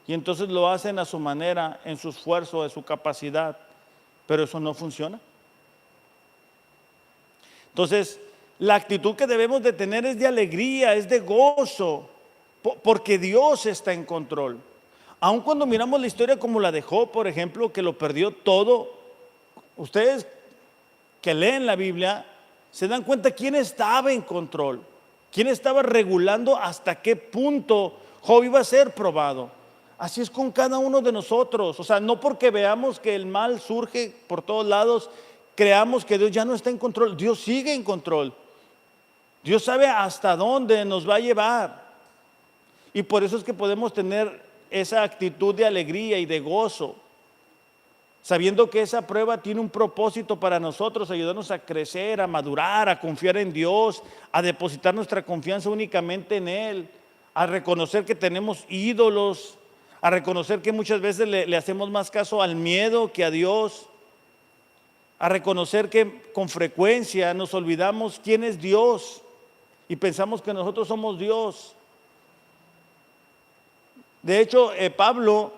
[SPEAKER 1] Y entonces lo hacen a su manera, en su esfuerzo, en su capacidad. Pero eso no funciona. Entonces, la actitud que debemos de tener es de alegría, es de gozo, porque Dios está en control. Aun cuando miramos la historia como la de Job, por ejemplo, que lo perdió todo, ustedes que leen la Biblia se dan cuenta quién estaba en control, quién estaba regulando hasta qué punto Job iba a ser probado. Así es con cada uno de nosotros. O sea, no porque veamos que el mal surge por todos lados, creamos que Dios ya no está en control. Dios sigue en control. Dios sabe hasta dónde nos va a llevar. Y por eso es que podemos tener esa actitud de alegría y de gozo, sabiendo que esa prueba tiene un propósito para nosotros: ayudarnos a crecer, a madurar, a confiar en Dios, a depositar nuestra confianza únicamente en Él, a reconocer que tenemos ídolos, a reconocer que muchas veces le hacemos más caso al miedo que a Dios, a reconocer que con frecuencia nos olvidamos quién es Dios y pensamos que nosotros somos Dios. De hecho, Pablo,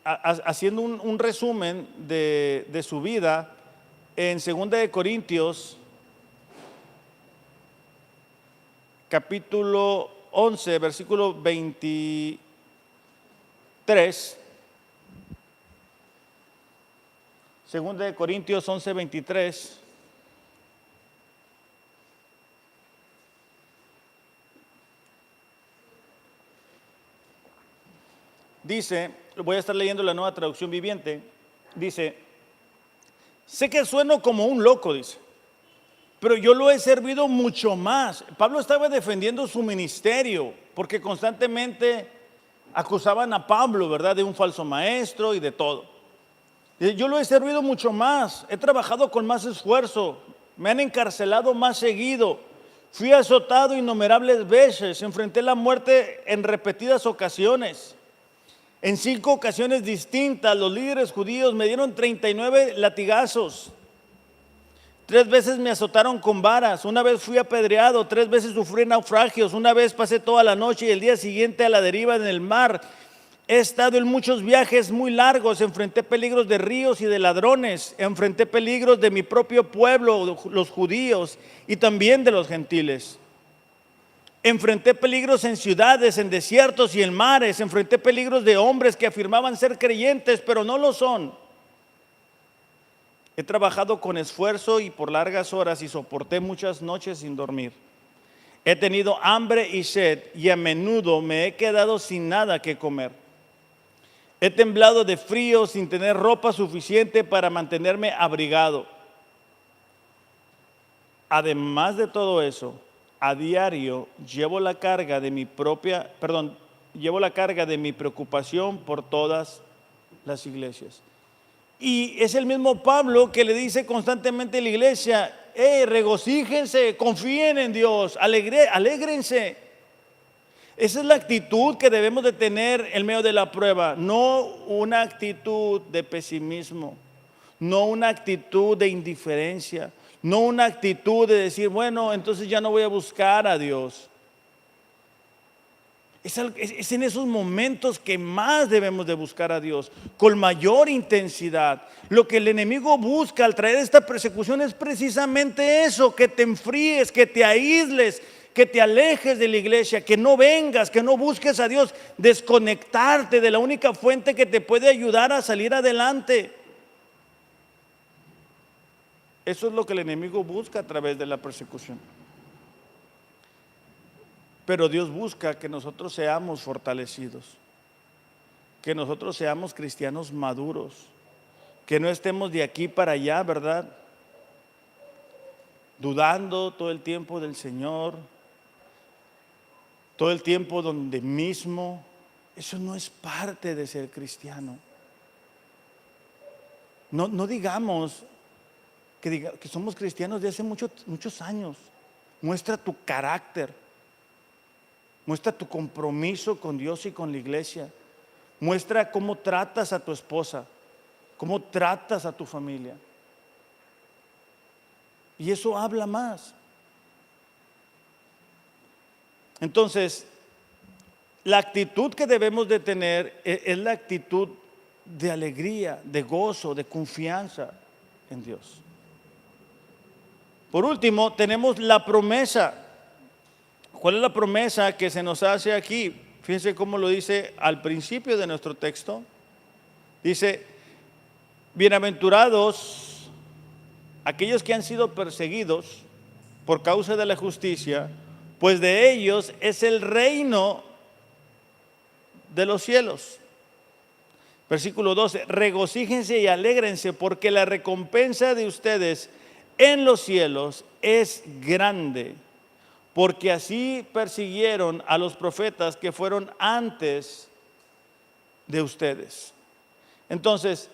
[SPEAKER 1] haciendo un resumen de su vida, en 2 Corintios, capítulo 11, versículo 23, Segunda de Corintios 11, 23. Dice, voy a estar leyendo la Nueva Traducción Viviente. Dice: sé que sueno como un loco, dice, pero yo lo he servido mucho más. Pablo estaba defendiendo su ministerio, porque constantemente acusaban a Pablo, ¿verdad?, de un falso maestro y de todo. Yo lo he servido mucho más, he trabajado con más esfuerzo, me han encarcelado más seguido, fui azotado innumerables veces, enfrenté la muerte en repetidas ocasiones. En 5 ocasiones distintas los líderes judíos me dieron 39 latigazos. 3 veces me azotaron con varas, una vez fui apedreado, 3 veces sufrí naufragios, una vez pasé toda la noche y el día siguiente a la deriva en el mar. He estado en muchos viajes muy largos, enfrenté peligros de ríos y de ladrones, enfrenté peligros de mi propio pueblo, los judíos, y también de los gentiles. Enfrenté peligros en ciudades, en desiertos y en mares, enfrenté peligros de hombres que afirmaban ser creyentes, pero no lo son. He trabajado con esfuerzo y por largas horas y soporté muchas noches sin dormir. He tenido hambre y sed y a menudo me he quedado sin nada que comer. He temblado de frío sin tener ropa suficiente para mantenerme abrigado. Además de todo eso, a diario llevo la carga de mi preocupación por todas las iglesias. Y es el mismo Pablo que le dice constantemente a la iglesia: regocíjense, confíen en Dios, alégrense. Esa es la actitud que debemos de tener en medio de la prueba, no una actitud de pesimismo, no una actitud de indiferencia, no una actitud de decir, bueno, entonces ya no voy a buscar a Dios. Es en esos momentos que más debemos de buscar a Dios, con mayor intensidad. Lo que el enemigo busca al traer esta persecución es precisamente eso, que te enfríes, que te aísles, que te alejes de la iglesia, que no vengas, que no busques a Dios, desconectarte de la única fuente que te puede ayudar a salir adelante. Eso es lo que el enemigo busca a través de la persecución. Pero Dios busca que nosotros seamos fortalecidos, que nosotros seamos cristianos maduros, que no estemos de aquí para allá, ¿verdad? Dudando todo el tiempo del Señor, todo el tiempo donde mismo. Eso no es parte de ser cristiano. No digamos que somos cristianos de hace muchos años. Muestra tu carácter. Muestra tu compromiso con Dios y con la iglesia. Muestra cómo tratas a tu esposa, cómo tratas a tu familia. Y eso habla más. Entonces, la actitud que debemos de tener es la actitud de alegría, de gozo, de confianza en Dios. Por último, tenemos la promesa. ¿Cuál es la promesa que se nos hace aquí? Fíjense cómo lo dice al principio de nuestro texto. Dice: bienaventurados aquellos que han sido perseguidos por causa de la justicia, pues de ellos es el reino de los cielos. Versículo 12: regocíjense y alégrense, porque la recompensa de ustedes en los cielos es grande, porque así persiguieron a los profetas que fueron antes de ustedes. Entonces,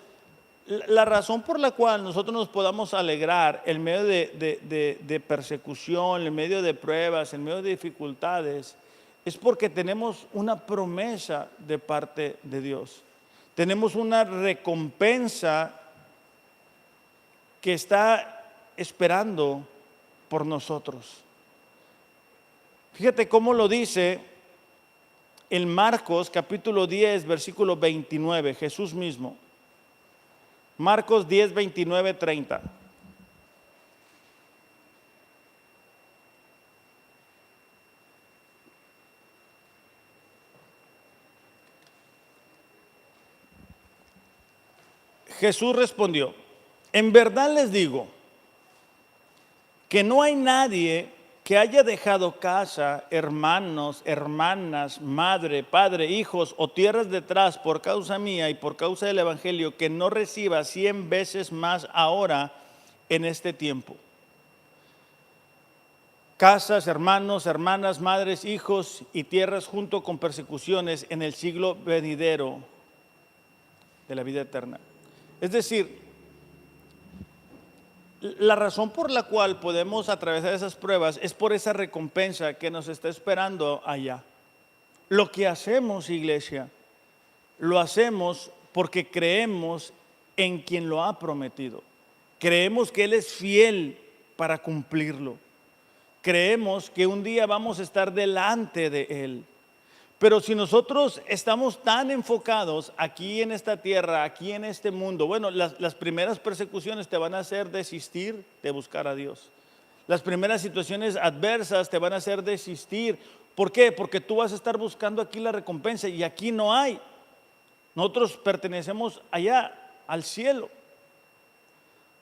[SPEAKER 1] la razón por la cual nosotros nos podamos alegrar en medio de persecución, en medio de pruebas, en medio de dificultades, es porque tenemos una promesa de parte de Dios. Tenemos una recompensa que está esperando por nosotros. Fíjate cómo lo dice en Marcos capítulo 10, versículo 29, Jesús mismo. Marcos 10, 29, 30. Jesús respondió: en verdad les digo que no hay nadie que haya dejado casa, hermanos, hermanas, madre, padre, hijos o tierras detrás por causa mía y por causa del evangelio, que no reciba 100 veces más ahora en este tiempo. Casas, hermanos, hermanas, madres, hijos y tierras junto con persecuciones en el siglo venidero de la vida eterna. Es decir, la razón por la cual podemos atravesar esas pruebas es por esa recompensa que nos está esperando allá. Lo que hacemos, iglesia, lo hacemos porque creemos en quien lo ha prometido. Creemos que Él es fiel para cumplirlo. Creemos que un día vamos a estar delante de Él. Pero si nosotros estamos tan enfocados aquí en esta tierra, aquí en este mundo, bueno, las primeras persecuciones te van a hacer desistir de buscar a Dios. Las primeras situaciones adversas te van a hacer desistir. ¿Por qué? Porque tú vas a estar buscando aquí la recompensa y aquí no hay. Nosotros pertenecemos allá, al cielo.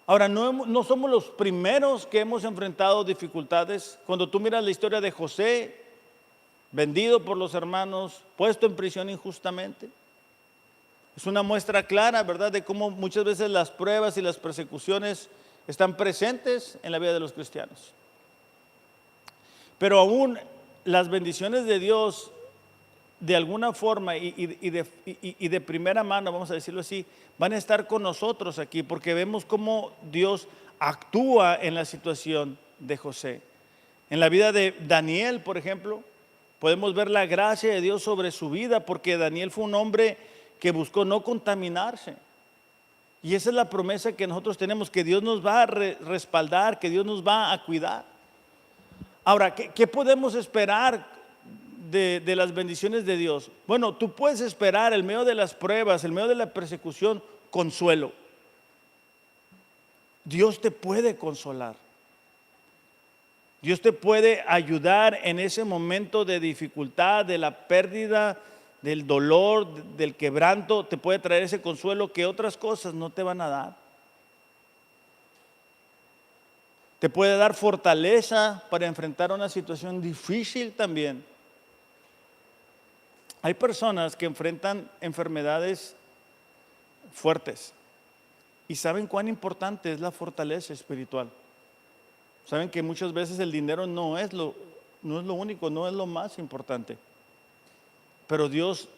[SPEAKER 1] Ahora, no somos los primeros que hemos enfrentado dificultades. Cuando tú miras la historia de José, vendido por los hermanos, puesto en prisión injustamente, es una muestra clara, ¿verdad?, de cómo muchas veces las pruebas y las persecuciones están presentes en la vida de los cristianos. Pero aún las bendiciones de Dios, de alguna forma y de primera mano, vamos a decirlo así, van a estar con nosotros aquí, porque vemos cómo Dios actúa en la situación de José. En la vida de Daniel, por ejemplo, podemos ver la gracia de Dios sobre su vida, porque Daniel fue un hombre que buscó no contaminarse. Y esa es la promesa que nosotros tenemos, que Dios nos va a respaldar, que Dios nos va a cuidar. Ahora, ¿qué podemos esperar de las bendiciones de Dios? Bueno, tú puedes esperar en medio de las pruebas, en medio de la persecución, consuelo. Dios te puede consolar. Dios te puede ayudar en ese momento de dificultad, de la pérdida, del dolor, del quebranto. Te puede traer ese consuelo que otras cosas no te van a dar. Te puede dar fortaleza para enfrentar una situación difícil también. Hay personas que enfrentan enfermedades fuertes y saben cuán importante es la fortaleza espiritual. Saben que muchas veces el dinero no es lo único, no es lo más importante. Pero Dios,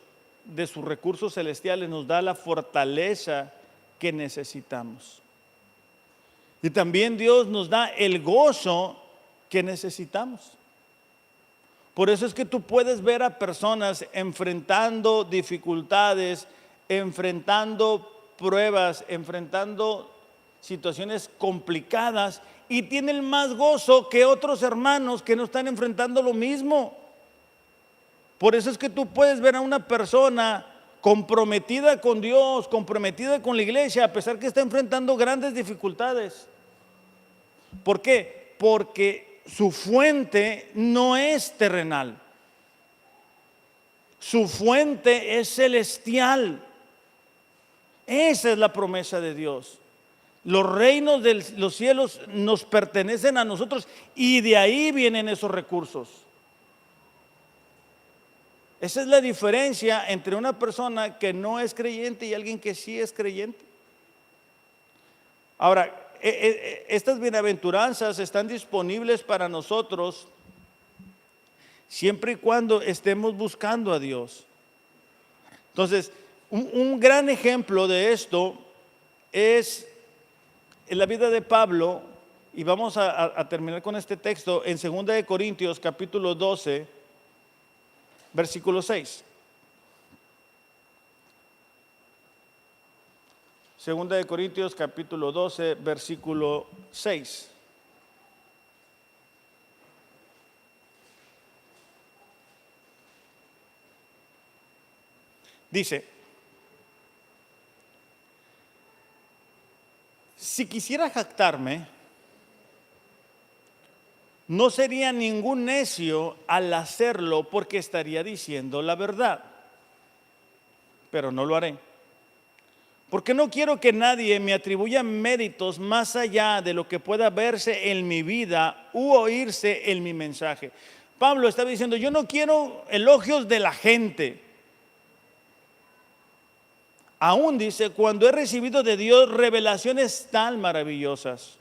[SPEAKER 1] de sus recursos celestiales, nos da la fortaleza que necesitamos. Y también Dios nos da el gozo que necesitamos. Por eso es que tú puedes ver a personas enfrentando dificultades, enfrentando pruebas, enfrentando situaciones complicadas, y tienen más gozo que otros hermanos que no están enfrentando lo mismo. Por eso es que tú puedes ver a una persona comprometida con Dios, comprometida con la iglesia, a pesar que está enfrentando grandes dificultades. ¿Por qué? Porque su fuente no es terrenal. Su fuente es celestial. Esa es la promesa de Dios. Los reinos de los cielos nos pertenecen a nosotros y de ahí vienen esos recursos. Esa es la diferencia entre una persona que no es creyente y alguien que sí es creyente. Ahora, estas bienaventuranzas están disponibles para nosotros siempre y cuando estemos buscando a Dios. Entonces, un gran ejemplo de esto es en la vida de Pablo, y vamos a terminar con este texto en 2 Corintios capítulo 12, versículo 6. 2 Corintios capítulo 12, versículo 6. Dice: si quisiera jactarme, no sería ningún necio al hacerlo, porque estaría diciendo la verdad, pero no lo haré. Porque no quiero que nadie me atribuya méritos más allá de lo que pueda verse en mi vida u oírse en mi mensaje. Pablo está diciendo: yo no quiero elogios de la gente. Aún dice: cuando he recibido de Dios revelaciones tan maravillosas.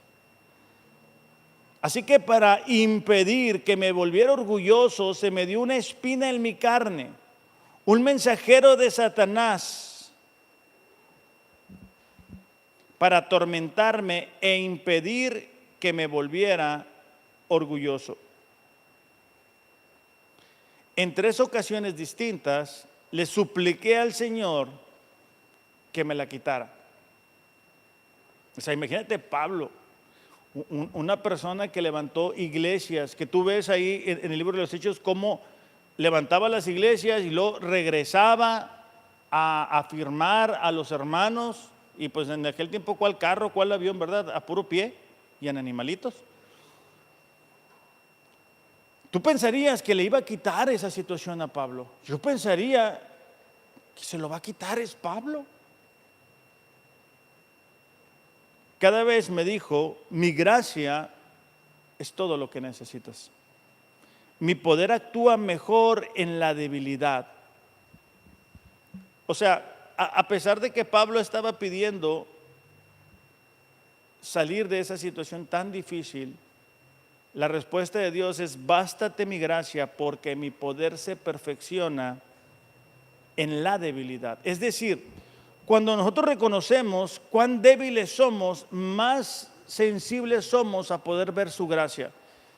[SPEAKER 1] Así que para impedir que me volviera orgulloso, se me dio una espina en mi carne, un mensajero de Satanás, para atormentarme e impedir que me volviera orgulloso. En 3 ocasiones distintas le supliqué al Señor que me la quitara. O sea, imagínate Pablo, una persona que levantó iglesias, que tú ves ahí en el libro de los Hechos cómo levantaba las iglesias y luego regresaba a afirmar a los hermanos. Y pues en aquel tiempo, ¿cuál carro, cuál avión, verdad? A puro pie y en animalitos. Tú pensarías que le iba a quitar esa situación a Pablo. Yo pensaría que se lo va a quitar es Pablo. cada vez me dijo: mi gracia es todo lo que necesitas. Mi poder actúa mejor en la debilidad. O sea, a pesar de que Pablo estaba pidiendo salir de esa situación tan difícil, la respuesta de Dios es: bástate mi gracia, porque mi poder se perfecciona en la debilidad. Es decir, cuando nosotros reconocemos cuán débiles somos, más sensibles somos a poder ver su gracia.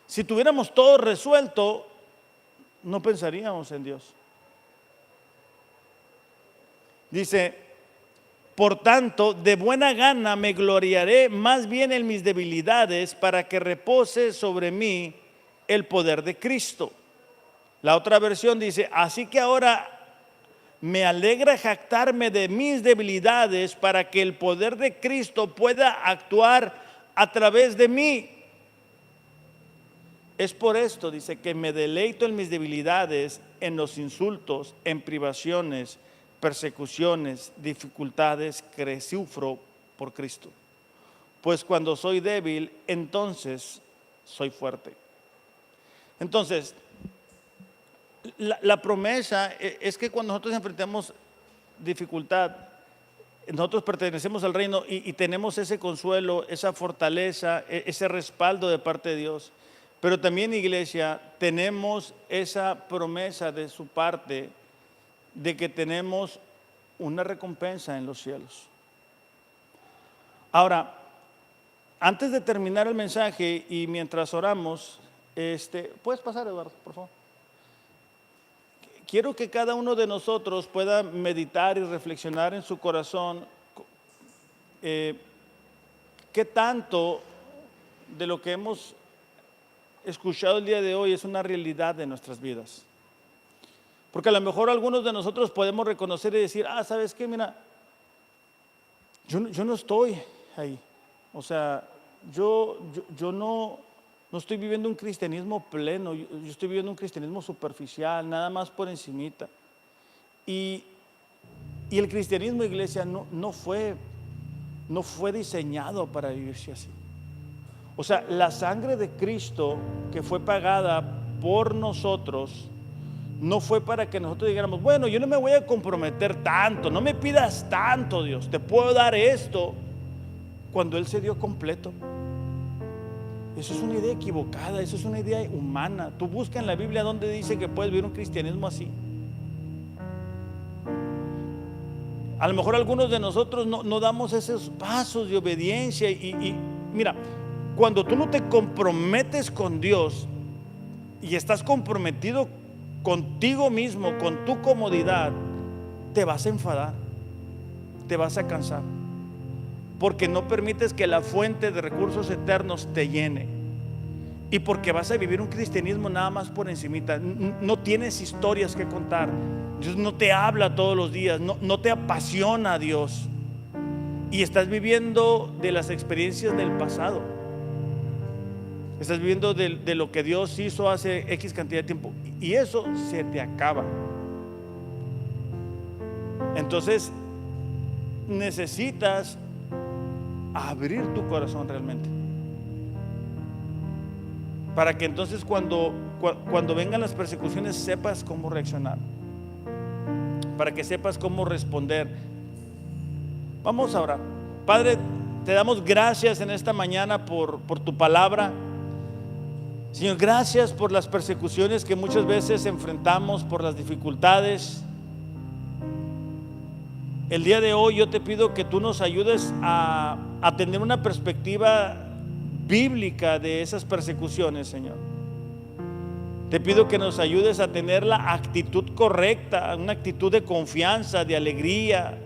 [SPEAKER 1] Si tuviéramos todo resuelto, no pensaríamos en Dios. Dice: por tanto, de buena gana me gloriaré más bien en mis debilidades, para que repose sobre mí el poder de Cristo. La otra versión dice: así que ahora me alegra jactarme de mis debilidades, para que el poder de Cristo pueda actuar a través de mí. Es por esto, dice, que me deleito en mis debilidades, en los insultos, en privaciones, persecuciones, dificultades que sufro por Cristo. Pues cuando soy débil, entonces soy fuerte. Entonces, la promesa es que cuando nosotros enfrentamos dificultad, nosotros pertenecemos al reino y tenemos ese consuelo, esa fortaleza, ese respaldo de parte de Dios. Pero también, iglesia, tenemos esa promesa de su parte de que tenemos una recompensa en los cielos. Ahora, antes de terminar el mensaje y mientras oramos, ¿puedes pasar, Eduardo, por favor? Quiero que cada uno de nosotros pueda meditar y reflexionar en su corazón qué tanto de lo que hemos escuchado el día de hoy es una realidad de nuestras vidas. Porque a lo mejor algunos de nosotros podemos reconocer y decir: ¿sabes qué? Mira, yo no estoy ahí. O sea, yo no estoy viviendo un cristianismo pleno. Yo estoy viviendo un cristianismo superficial, nada más por encimita. Y el cristianismo, iglesia, no fue diseñado para vivirse así. O sea, la sangre de Cristo que fue pagada por nosotros no fue para que nosotros dijéramos: bueno, yo no me voy a comprometer tanto, no me pidas tanto, Dios, te puedo dar esto, cuando Él se dio completo. Eso es una idea equivocada, eso es una idea humana. Tú busca en la Biblia donde dice que puedes vivir un cristianismo así. A lo mejor algunos de nosotros no damos esos pasos de obediencia y mira, cuando tú no te comprometes con Dios y estás comprometido contigo mismo, con tu comodidad, te vas a enfadar, te vas a cansar, porque no permites que la fuente de recursos eternos te llene, y porque vas a vivir un cristianismo nada más por encimita. No tienes historias que contar. Dios no te habla todos los días, no te apasiona a Dios, y estás viviendo de las experiencias del pasado. Estás viviendo de lo que Dios hizo hace X cantidad de tiempo, y eso se te acaba. Entonces necesitas abrir tu corazón realmente, para que entonces cuando vengan las persecuciones sepas cómo reaccionar, para que sepas cómo responder. Vamos a orar. Padre, te damos gracias en esta mañana por tu palabra. Señor, gracias por las persecuciones que muchas veces enfrentamos, por las dificultades. El día de hoy yo te pido que tú nos ayudes a tener una perspectiva bíblica de esas persecuciones, Señor. Te pido que nos ayudes a tener la actitud correcta, una actitud de confianza, de alegría,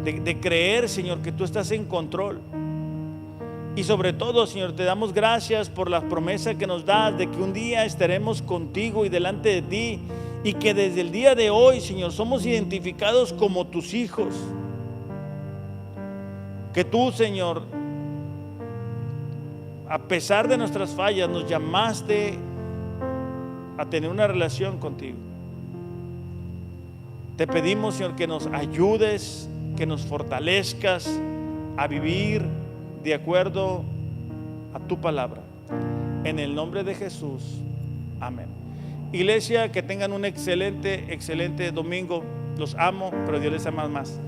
[SPEAKER 1] de creer, Señor, que tú estás en control. Y sobre todo, Señor, te damos gracias por la promesa que nos das de que un día estaremos contigo y delante de ti, y que desde el día de hoy, Señor, somos identificados como tus hijos. Que tú, Señor, a pesar de nuestras fallas, nos llamaste a tener una relación contigo. Te pedimos, Señor, que nos ayudes, que nos fortalezcas, a vivir de acuerdo a tu palabra. En el nombre de Jesús, amén. Iglesia, que tengan un excelente domingo. Los amo, pero Dios les ama más.